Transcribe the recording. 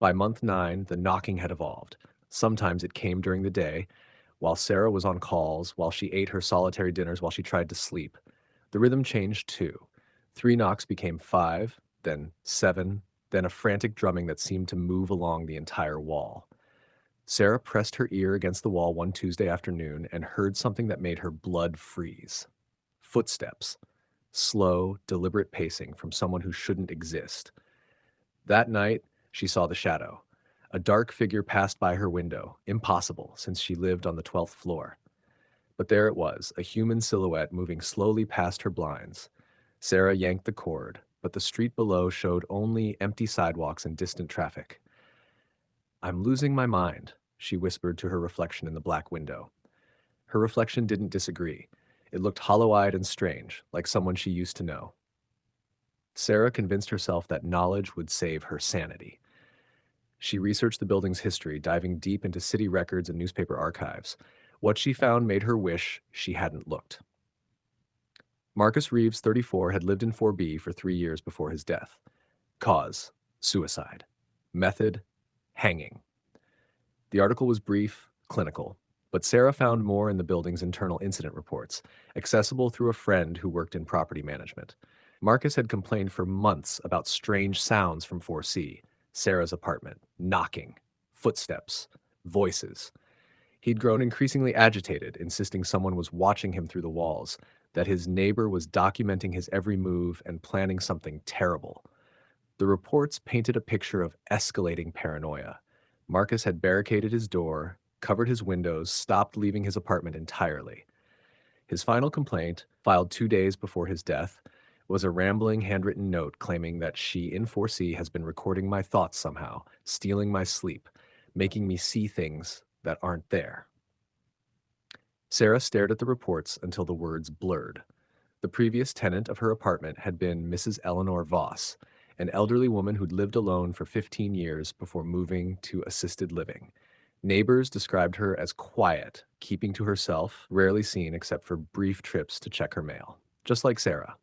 By month 9, the knocking had evolved. Sometimes it came during the day, while Sarah was on calls, while she ate her solitary dinners, while she tried to sleep. The rhythm changed too. 3 knocks became 5, then 7, then a frantic drumming that seemed to move along the entire wall. Sarah pressed her ear against the wall one Tuesday afternoon and heard something that made her blood freeze. Footsteps. Slow, deliberate pacing from someone who shouldn't exist. That night, she saw the shadow. A dark figure passed by her window, impossible since she lived on the 12th floor. But there it was, a human silhouette moving slowly past her blinds. Sarah yanked the cord, but the street below showed only empty sidewalks and distant traffic. "I'm losing my mind," she whispered to her reflection in the black window. Her reflection didn't disagree. It looked hollow-eyed and strange, like someone she used to know. Sarah convinced herself that knowledge would save her sanity. She researched the building's history, diving deep into city records and newspaper archives. What she found made her wish she hadn't looked. Marcus Reeves, 34, had lived in 4B for 3 years before his death. Cause: suicide. Method: hanging. The article was brief, clinical, but Sarah found more in the building's internal incident reports, accessible through a friend who worked in property management. Marcus had complained for months about strange sounds from 4C, Sarah's apartment, knocking, footsteps, voices. He'd grown increasingly agitated, insisting someone was watching him through the walls, that his neighbor was documenting his every move and planning something terrible. The reports painted a picture of escalating paranoia. Marcus had barricaded his door, covered his windows, stopped leaving his apartment entirely. His final complaint, filed 2 days before his death, was a rambling handwritten note claiming that she in 4C has been recording my thoughts somehow, stealing my sleep, making me see things that aren't there. Sarah stared at the reports until the words blurred. The previous tenant of her apartment had been Mrs. Eleanor Voss, an elderly woman who'd lived alone for 15 years before moving to assisted living. Neighbors described her as quiet, keeping to herself, rarely seen except for brief trips to check her mail. Just like Sarah.